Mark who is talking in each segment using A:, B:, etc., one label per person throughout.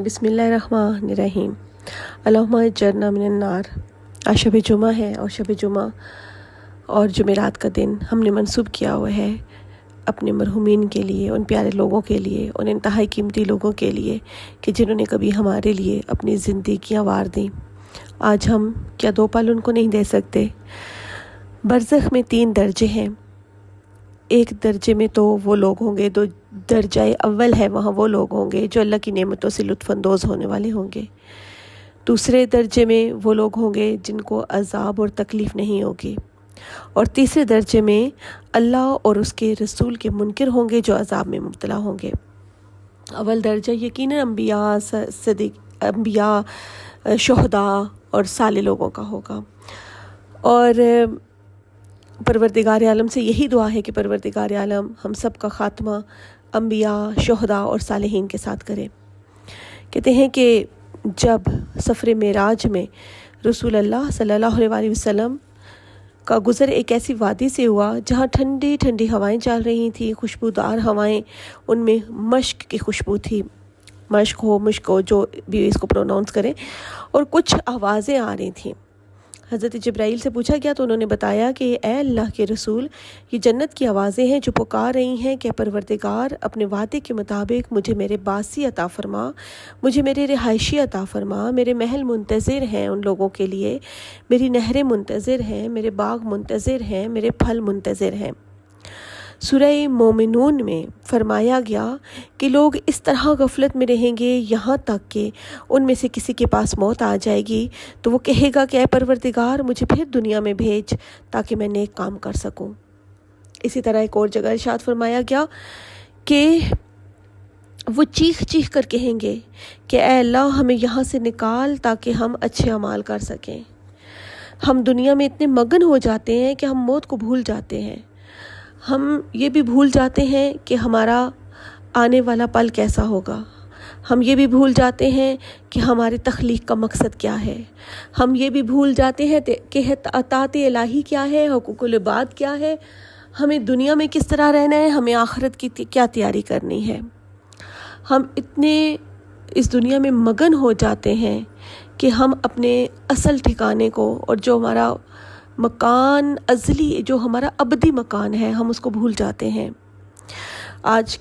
A: بسم اللہ الرحمن الرحیم۔ اللہم اجرنا من النار۔ آج شب جمعہ ہے اور شب جمعہ اور جمعرات کا دن ہم نے منسوب کیا ہوا ہے اپنے مرحومین کے لیے، ان پیارے لوگوں کے لیے، ان انتہائی قیمتی لوگوں کے لیے کہ جنہوں نے کبھی ہمارے لیے اپنی زندگیاں وار دیں۔ آج ہم کیا دو پل ان کو نہیں دے سکتے؟ برزخ میں 3 درجے ہیں۔ ایک درجے میں تو وہ لوگ ہوں گے، جو درجہ اول ہے وہاں وہ لوگ ہوں گے جو اللہ کی نعمتوں سے لطف اندوز ہونے والے ہوں گے۔ دوسرے درجے میں وہ لوگ ہوں گے جن کو عذاب اور تکلیف نہیں ہوگی، اور تیسرے درجے میں اللہ اور اس کے رسول کے منکر ہوں گے جو عذاب میں مبتلا ہوں گے۔ اول درجہ یقیناً انبیاء، شہداء اور صالح لوگوں کا ہوگا، اور پروردگار عالم سے یہی دعا ہے کہ پروردگار عالم ہم سب کا خاتمہ انبیاء، شہداء اور صالحین کے ساتھ کرے۔ کہتے ہیں کہ جب سفر معراج میں رسول اللہ صلی اللہ علیہ وسلم کا گزر ایک ایسی وادی سے ہوا جہاں ٹھنڈی ٹھنڈی ہوائیں چل رہی تھیں، خوشبودار ہوائیں، ان میں مشک کی خوشبو تھی، مشک ہو جو بھی اس کو پروناؤنس کرے، اور کچھ آوازیں آ رہی تھیں۔ حضرت جبرائیل سے پوچھا گیا تو انہوں نے بتایا کہ اے اللہ کے رسول، یہ جنت کی آوازیں ہیں جو پکار رہی ہیں کہ پروردگار اپنے وعدے کے مطابق مجھے میرے باسی عطا فرما، مجھے میرے رہائشی عطا فرما، میرے محل منتظر ہیں ان لوگوں کے لیے، میری نہریں منتظر ہیں، میرے باغ منتظر ہیں، میرے پھل منتظر ہیں۔ سورہ مومنون میں فرمایا گیا کہ لوگ اس طرح غفلت میں رہیں گے یہاں تک کہ ان میں سے کسی کے پاس موت آ جائے گی تو وہ کہے گا کہ اے پروردگار مجھے پھر دنیا میں بھیج تاکہ میں نیک کام کر سکوں۔ اسی طرح ایک اور جگہ ارشاد فرمایا گیا کہ وہ چیخ چیخ کر کہیں گے کہ اے اللہ ہمیں یہاں سے نکال تاکہ ہم اچھے اعمال کر سکیں۔ ہم دنیا میں اتنے مگن ہو جاتے ہیں کہ ہم موت کو بھول جاتے ہیں، ہم یہ بھی بھول جاتے ہیں کہ ہمارا آنے والا پل کیسا ہوگا، ہم یہ بھی بھول جاتے ہیں کہ ہماری تخلیق کا مقصد کیا ہے، ہم یہ بھی بھول جاتے ہیں کہ اطاعت الہی کیا ہے، حقوق العباد کیا ہے، ہمیں دنیا میں کس طرح رہنا ہے، ہمیں آخرت کی کیا تیاری کرنی ہے۔ ہم اتنے اس دنیا میں مگن ہو جاتے ہیں کہ ہم اپنے اصل ٹھکانے کو اور جو ہمارا مکان ازلی، جو ہمارا ابدی مکان ہے، ہم اس کو بھول جاتے ہیں۔ آج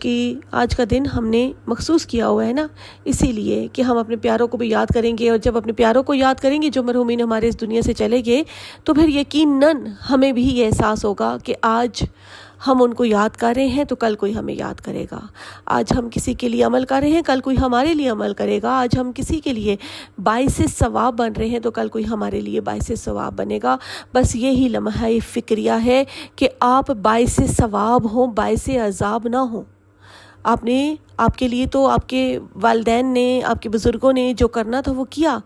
A: کا دن ہم نے مخصوص کیا ہوا ہے نا، اسی لیے کہ ہم اپنے پیاروں کو بھی یاد کریں گے، اور جب اپنے پیاروں کو یاد کریں گے جو مرحومین ہمارے اس دنیا سے چلے گئے تو پھر یقیناً ہمیں بھی یہ احساس ہوگا کہ آج ہم ان کو یاد کر رہے ہیں تو کل کوئی ہمیں یاد کرے گا، آج ہم کسی کے لیے عمل کر رہے ہیں کل کوئی ہمارے لیے عمل کرے گا، آج ہم کسی کے لیے باعث ثواب بن رہے ہیں تو کل کوئی ہمارے لیے باعث ثواب بنے گا۔ بس یہی لمحہ فکریہ ہے کہ آپ باعث ثواب ہوں، باعث عذاب نہ ہوں۔ آپ کے لیے تو آپ کے والدین نے، آپ کے بزرگوں نے جو کرنا تھا وہ کیا،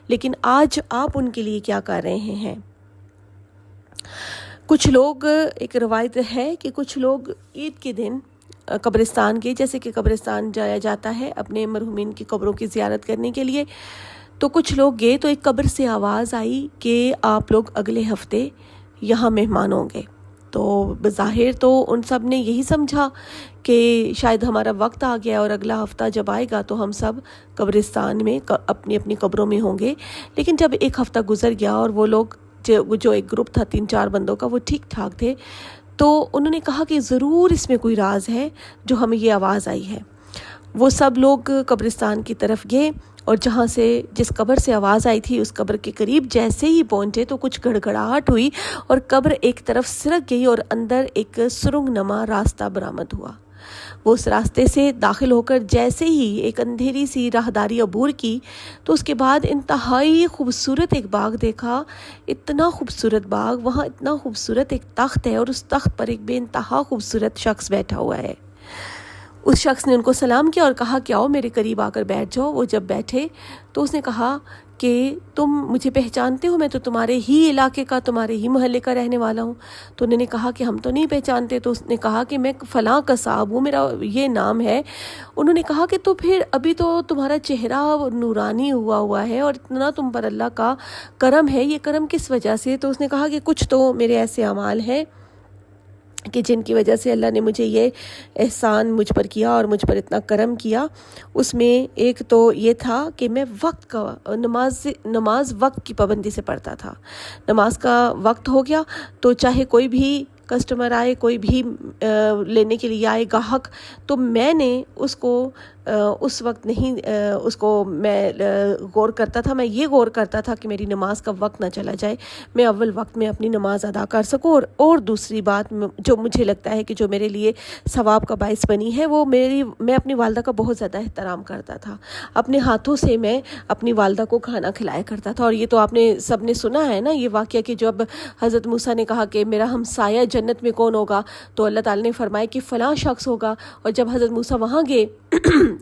A: لیکن آج آپ ان کے لیے کیا کر رہے ہیں۔ کچھ لوگ، ایک روایت ہے کہ کچھ لوگ عید کے دن قبرستان کے، جیسے کہ قبرستان جایا جاتا ہے اپنے مرحومین کی قبروں کی زیارت کرنے کے لیے، تو کچھ لوگ گئے تو ایک قبر سے آواز آئی کہ آپ لوگ اگلے ہفتے یہاں مہمان ہوں گے۔ تو بظاہر تو ان سب نے یہی سمجھا کہ شاید ہمارا وقت آ گیا اور اگلا ہفتہ جب آئے گا تو ہم سب قبرستان میں اپنی اپنی قبروں میں ہوں گے۔ لیکن جب ایک ہفتہ گزر گیا اور وہ لوگ جو ایک گروپ تھا 3-4 بندوں کا، وہ ٹھیک ٹھاک تھے، تو انہوں نے کہا کہ ضرور اس میں کوئی راز ہے جو ہمیں یہ آواز آئی ہے۔ وہ سب لوگ قبرستان کی طرف گئے، اور جہاں سے جس قبر سے آواز آئی تھی اس قبر کے قریب جیسے ہی پہنچے تو کچھ گڑگڑاہٹ ہوئی اور قبر ایک طرف سرک گئی اور اندر ایک سرنگ نما راستہ برآمد ہوا۔ وہ اس راستے سے داخل ہو کر جیسے ہی ایک اندھیری سی راہداری عبور کی تو اس کے بعد انتہائی خوبصورت ایک باغ دیکھا، اتنا خوبصورت باغ، وہاں اتنا خوبصورت ایک تخت ہے اور اس تخت پر ایک بے انتہا خوبصورت شخص بیٹھا ہوا ہے۔ اس شخص نے ان کو سلام کیا اور کہا کہ آؤ میرے قریب آ کر بیٹھ جاؤ۔ وہ جب بیٹھے تو اس نے کہا کہ تم مجھے پہچانتے ہو، میں تو تمہارے ہی علاقے کا، تمہارے ہی محلے کا رہنے والا ہوں۔ تو انہوں نے کہا کہ ہم تو نہیں پہچانتے۔ تو اس نے کہا کہ میں فلاں کا صاحب ہوں، میرا یہ نام ہے۔ انہوں نے کہا کہ تو پھر ابھی تو تمہارا چہرہ نورانی ہوا ہے اور اتنا تم پر اللہ کا کرم ہے، یہ کرم کس وجہ سے؟ تو اس نے کہا کہ کچھ تو میرے ایسے اعمال ہیں کہ جن کی وجہ سے اللہ نے مجھے یہ احسان مجھ پر کیا اور مجھ پر اتنا کرم کیا، اس میں ایک تو یہ تھا کہ میں وقت کا نماز وقت کی پابندی سے پڑھتا تھا۔ نماز کا وقت ہو گیا تو چاہے کوئی بھی کسٹمر آئے، کوئی بھی لینے کے لیے آئے گاہک، تو میں نے اس کو اس وقت نہیں اس کو میں غور کرتا تھا، میں یہ غور کرتا تھا کہ میری نماز کا وقت نہ چلا جائے، میں اول وقت میں اپنی نماز ادا کر سکوں۔ اور دوسری بات جو مجھے لگتا ہے کہ جو میرے لیے ثواب کا باعث بنی ہے، وہ میں اپنی والدہ کا بہت زیادہ احترام کرتا تھا، اپنے ہاتھوں سے میں اپنی والدہ کو کھانا کھلایا کرتا تھا۔ اور یہ تو آپ نے سب نے سنا ہے نا یہ واقعہ کہ جب حضرت موسیٰ نے کہا کہ میرا ہمسایہ جنت میں کون ہوگا، تو اللہ تعالیٰ نے فرمایا کہ فلاں شخص ہوگا، اور جب حضرت موسیٰ وہاں گئے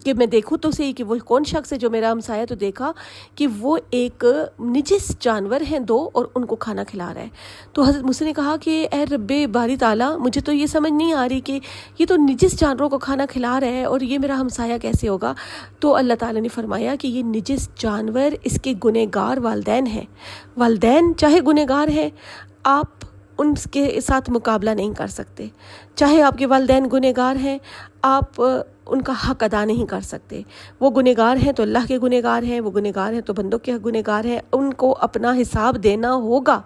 A: کہ میں دیکھوں تو صحیح کہ وہ کون شخص ہے جو میرا ہمسایہ، تو دیکھا کہ وہ ایک نجس جانور ہیں دو، اور ان کو کھانا کھلا رہا ہے۔ تو حضرت موسیٰ نے کہا کہ اے رب باری تعالیٰ، مجھے تو یہ سمجھ نہیں آ رہی کہ یہ تو نجس جانوروں کو کھانا کھلا رہا ہے اور یہ میرا ہمسایہ کیسے ہوگا۔ تو اللہ تعالیٰ نے فرمایا کہ یہ نجس جانور اس کے گنہگار والدین ہیں، والدین چاہے گنہگار ہیں، آپ ان کے ساتھ مقابلہ نہیں کر سکتے، چاہے آپ کے والدین گنہگار ہیں، آپ ان کا حق ادا نہیں کر سکتے۔ وہ گنہگار ہیں تو اللہ کے گنہگار ہیں، وہ گنہگار ہیں تو بندوں کے گنہگار ہیں، ان کو اپنا حساب دینا ہوگا۔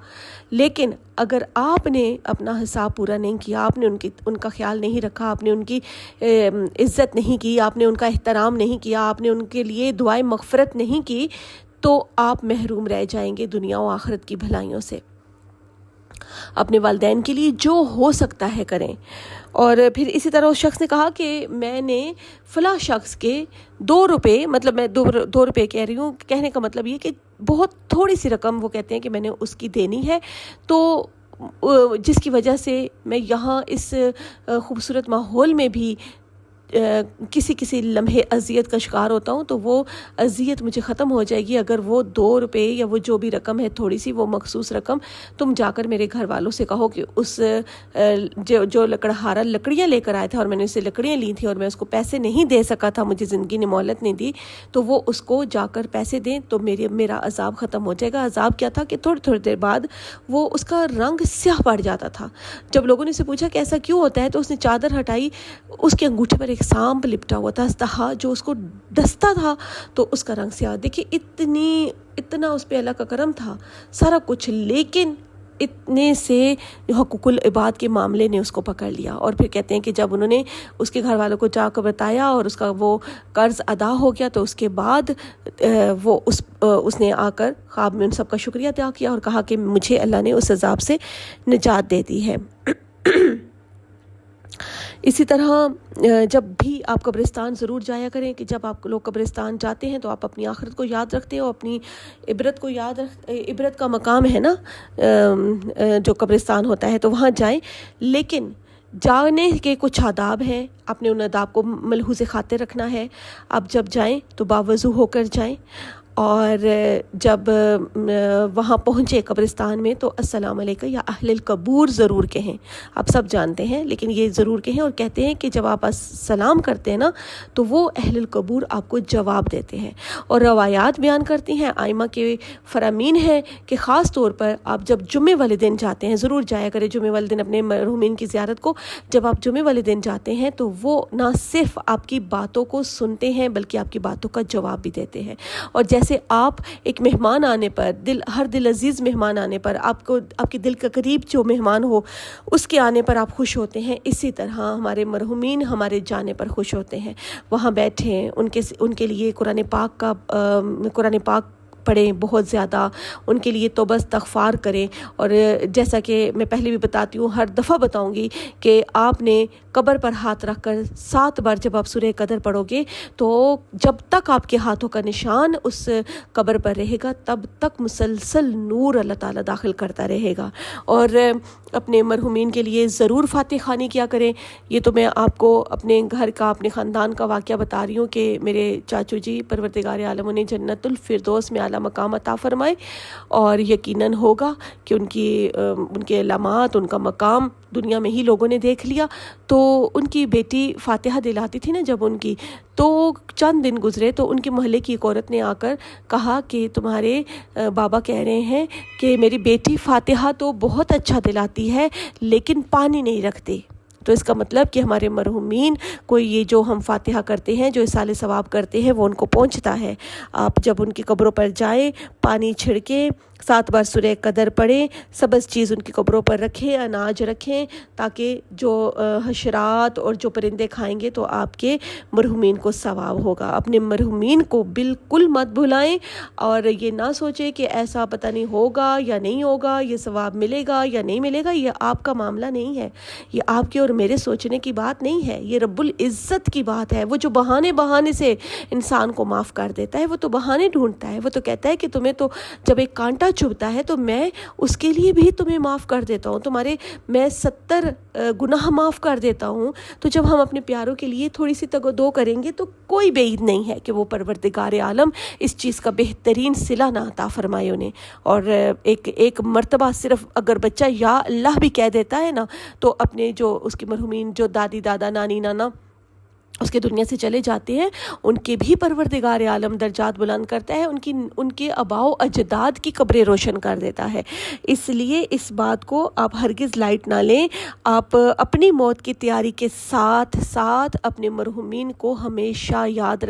A: لیکن اگر آپ نے اپنا حساب پورا نہیں کیا، آپ نے ان کا خیال نہیں رکھا، آپ نے ان کی عزت نہیں کی، آپ نے ان کا احترام نہیں کیا، آپ نے ان کے لیے دعائیں مغفرت نہیں کی، تو آپ محروم رہ جائیں گے دنیا و آخرت کی بھلائیوں سے۔ اپنے والدین کے لیے جو ہو سکتا ہے کریں۔ اور پھر اسی طرح اس شخص نے کہا کہ میں نے فلاں شخص کے 2 روپے، مطلب میں 2 روپے کہہ رہی ہوں، کہنے کا مطلب یہ کہ بہت تھوڑی سی رقم وہ کہتے ہیں کہ میں نے اس کی دینی ہے، تو جس کی وجہ سے میں یہاں اس خوبصورت ماحول میں بھی کسی لمحے اذیت کا شکار ہوتا ہوں، تو وہ اذیت مجھے ختم ہو جائے گی اگر وہ 2 روپے یا وہ جو بھی رقم ہے تھوڑی سی، وہ مخصوص رقم تم جا کر میرے گھر والوں سے کہو کہ اس جو لکڑہارا لکڑیاں لے کر آیا تھا اور میں نے اسے لکڑیاں لی تھیں اور میں اس کو پیسے نہیں دے سکا تھا، مجھے زندگی نے مہلت نہیں دی، تو وہ اس کو جا کر پیسے دیں تو میرا عذاب ختم ہو جائے گا۔ عذاب کیا تھا کہ تھوڑی دیر بعد وہ اس کا رنگ سیاہ پڑ جاتا تھا۔ جب لوگوں نے اسے پوچھا کہ ایسا کیوں ہوتا ہے، تو اس نے چادر ہٹائی، اس کے انگوٹھے پر ایک سانپ لپٹا ہوا تھا، استہا جو اس کو ڈستا تھا، تو اس کا رنگ سیاہ۔ دیکھیے اتنا اس پہ اللہ کا کرم تھا، سارا کچھ، لیکن اتنے سے حقوق العباد کے معاملے نے اس کو پکڑ لیا۔ اور پھر کہتے ہیں کہ جب انہوں نے اس کے گھر والوں کو جا کر بتایا اور اس کا وہ قرض ادا ہو گیا، تو اس کے بعد وہ اس نے آ کر خواب میں ان سب کا شکریہ ادا کیا اور کہا کہ مجھے اللہ نے اس عذاب سے نجات دے دی ہے۔ اسی طرح جب بھی آپ قبرستان ضرور جایا کریں کہ جب آپ لوگ قبرستان جاتے ہیں تو آپ اپنی آخرت کو یاد رکھتے ہو، اپنی عبرت کا مقام ہے نا جو قبرستان ہوتا ہے، تو وہاں جائیں، لیکن جانے کے کچھ آداب ہیں، اپنے ان آداب کو ملحوظ خاطر رکھنا ہے۔ آپ جب جائیں تو باوضو ہو کر جائیں، اور جب وہاں پہنچے قبرستان میں تو السلام علیکم یا اہل القبور ضرور کہیں۔ آپ سب جانتے ہیں لیکن یہ ضرور کہیں، اور کہتے ہیں کہ جب آپ سلام کرتے ہیں نا تو وہ اہل القبور آپ کو جواب دیتے ہیں۔ اور روایات بیان کرتی ہیں، آئمہ کے فرامین ہیں کہ خاص طور پر آپ جب جمعے والے دن جاتے ہیں، ضرور جایا کریں جمعے والے دن اپنے مرحومین کی زیارت کو۔ جب آپ جمعے والے دن جاتے ہیں تو وہ نہ صرف آپ کی باتوں کو سنتے ہیں بلکہ آپ کی باتوں کا جواب بھی دیتے ہیں۔ اور جیسے آپ ایک مہمان آنے پر ہر دل عزیز مہمان آنے پر آپ کے دل کا قریب جو مہمان ہو اس کے آنے پر آپ خوش ہوتے ہیں، اسی طرح ہمارے مرحومین ہمارے جانے پر خوش ہوتے ہیں۔ وہاں بیٹھیں، ان کے لیے قرآن پاک پڑھیں، بہت زیادہ ان کے لیے توبہ استغفار کریں۔ اور جیسا کہ میں پہلے بھی بتاتی ہوں، ہر دفعہ بتاؤں گی کہ آپ نے قبر پر ہاتھ رکھ کر 7 بار جب آپ سورہ قدر پڑھو گے تو جب تک آپ کے ہاتھوں کا نشان اس قبر پر رہے گا تب تک مسلسل نور اللہ تعالیٰ داخل کرتا رہے گا۔ اور اپنے مرحومین کے لیے ضرور فاتح خوانی کیا کریں۔ یہ تو میں آپ کو اپنے گھر کا، اپنے خاندان کا واقعہ بتا رہی ہوں کہ میرے چاچو جی پروردگار عالم انہیں جنت الفردوس میں اعلیٰ مقام عطا فرمائے، اور یقیناً ہوگا کہ ان کے علامات، ان کا مقام دنیا میں ہی لوگوں نے دیکھ لیا۔ تو ان کی بیٹی فاتحہ دلاتی تھی نا جب ان کی، تو چند دن گزرے تو ان کے محلے کی ایک عورت نے آ کر کہا کہ تمہارے بابا کہہ رہے ہیں کہ میری بیٹی فاتحہ تو بہت اچھا دلاتی ہے لیکن پانی نہیں رکھتی۔ تو اس کا مطلب کہ ہمارے مرحومین کو یہ جو ہم فاتحہ کرتے ہیں، جو اصال ثواب کرتے ہیں، وہ ان کو پہنچتا ہے۔ آپ جب ان کی قبروں پر جائیں، پانی چھڑکیں، 7 بار سورہ قدر پڑھیں، سبز چیز ان کی قبروں پر رکھیں، اناج رکھیں، تاکہ جو حشرات اور جو پرندے کھائیں گے تو آپ کے مرحومین کو ثواب ہوگا۔ اپنے مرحومین کو بالکل مت بھلائیں، اور یہ نہ سوچیں کہ ایسا پتہ نہیں ہوگا یا نہیں ہوگا، یہ ثواب ملے گا یا نہیں ملے گا۔ یہ آپ کا معاملہ نہیں ہے، یہ آپ کے اور میرے سوچنے کی بات نہیں ہے، یہ رب العزت کی بات ہے۔ وہ جو بہانے سے انسان کو معاف کر دیتا ہے، وہ تو بہانے ڈھونڈتا ہے، وہ تو کہتا ہے کہ تمہیں تو جب ایک کانٹا چبھتا ہے تو میں اس کے لیے بھی تمہیں معاف کر دیتا ہوں، میں 70 گناہ معاف کر دیتا ہوں۔ تو جب ہم اپنے پیاروں کے لیے تھوڑی سی تگ و دو کریں گے تو کوئی بعید نہیں ہے کہ وہ پروردگار عالم اس چیز کا بہترین صلہ نہ عطا فرمائے انہیں۔ اور ایک مرتبہ صرف اگر بچہ یا اللہ بھی کہہ دیتا ہے نا، تو اپنے جو اس کے مرحومین، جو دادی دادا نانی نانا اس کے دنیا سے چلے جاتے ہیں، ان کے بھی پروردگار عالم درجات بلند کرتا ہے، ان کے آباء و اجداد کی قبریں روشن کر دیتا ہے۔ اس لیے اس بات کو آپ ہرگز لائٹ نہ لیں۔ آپ اپنی موت کی تیاری کے ساتھ ساتھ اپنے مرحومین کو ہمیشہ یاد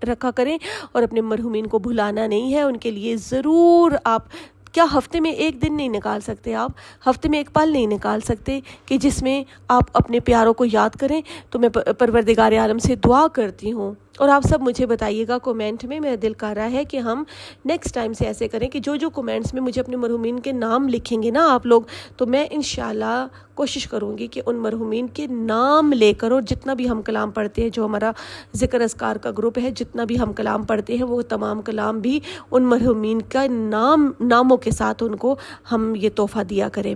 A: رکھا کریں، اور اپنے مرحومین کو بھلانا نہیں ہے۔ ان کے لیے ضرور آپ کیا ہفتے میں ایک دن نہیں نکال سکتے، آپ ہفتے میں ایک پل نہیں نکال سکتے کہ جس میں آپ اپنے پیاروں کو یاد کریں؟ تو میں پروردگار عالم سے دعا کرتی ہوں، اور آپ سب مجھے بتائیے گا کومنٹ میں۔ میرا دل کر رہا ہے کہ ہم نیکسٹ ٹائم سے ایسے کریں کہ جو کومنٹس میں مجھے اپنے مرحومین کے نام لکھیں گے نا آپ لوگ، تو میں انشاءاللہ کوشش کروں گی کہ ان مرحومین کے نام لے کر، اور جتنا بھی ہم کلام پڑھتے ہیں، جو ہمارا ذکر اذکار کا گروپ ہے، جتنا بھی ہم کلام پڑھتے ہیں، وہ تمام کلام بھی ان مرحومین کا ناموں کے ساتھ ان کو ہم یہ تحفہ دیا کریں۔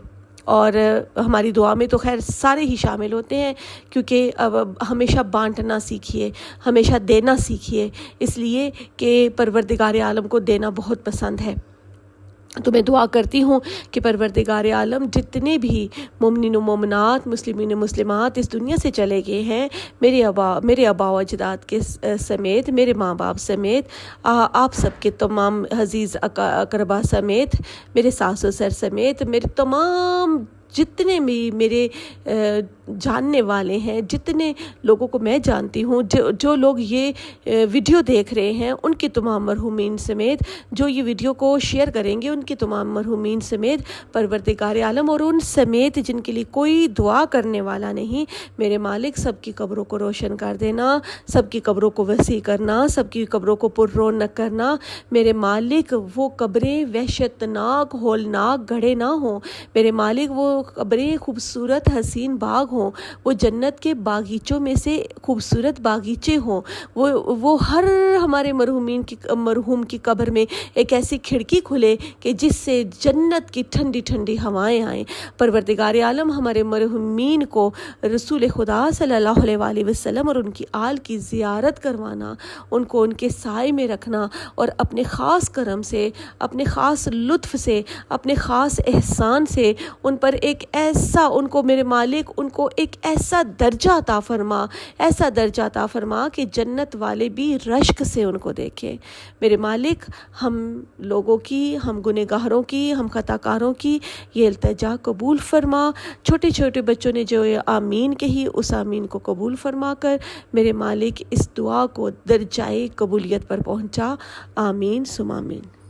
A: اور ہماری دعا میں تو خیر سارے ہی شامل ہوتے ہیں، کیونکہ اب ہمیشہ بانٹنا سیکھیے، ہمیشہ دینا سیکھیے، اس لیے کہ پروردگار عالم کو دینا بہت پسند ہے۔ تو میں دعا کرتی ہوں کہ پروردگار عالم جتنے بھی مومنین و مومنات، مسلمین و مسلمات اس دنیا سے چلے گئے ہیں، میرے آباء و اجداد کے سمیت، میرے ماں باپ سمیت، آپ سب کے تمام عزیز اقربا سمیت، میرے ساس و سر سمیت، میرے تمام جتنے بھی میرے جاننے والے ہیں، جتنے لوگوں کو میں جانتی ہوں، جو لوگ یہ ویڈیو دیکھ رہے ہیں، ان کے تمام مرحومین سمیت، جو یہ ویڈیو کو شیئر کریں گے، ان کے تمام مرحومین سمیت، پروردگار عالم اور ان سمیت جن کے لیے کوئی دعا کرنے والا نہیں، میرے مالک سب کی قبروں کو روشن کر دینا، سب کی قبروں کو وسیع کرنا، سب کی قبروں کو پر رونق کرنا۔ میرے مالک وہ قبریں وحشتناک ہولناک گڑھے نہ ہوں، میرے مالک وہ قبریں خوبصورت حسین باغ ہوں، وہ جنت کے باغیچوں میں سے خوبصورت باغیچے ہوں، وہ ہر ہمارے مرحوم کی قبر میں ایک ایسی کھڑکی کھلے کہ جس سے جنت کی ٹھنڈی ٹھنڈی ہوائیں آئیں۔ پروردگار عالم ہمارے مرحومین کو رسول خدا صلی اللہ علیہ وآلہ وسلم اور ان کی آل کی زیارت کروانا، ان کو ان کے سائے میں رکھنا، اور اپنے خاص کرم سے، اپنے خاص لطف سے، اپنے خاص احسان سے ان پر ان کو میرے مالک ان کو ایک ایسا درجہ عطا فرما کہ جنت والے بھی رشک سے ان کو دیکھیں۔ میرے مالک ہم لوگوں کی، ہم گنہگاروں کی، ہم خطا کاروں کی یہ التجا قبول فرما۔ چھوٹے چھوٹے بچوں نے جو آمین کہی، اس آمین کو قبول فرما کر میرے مالک اس دعا کو درجائے قبولیت پر پہنچا۔ آمین ثم آمین۔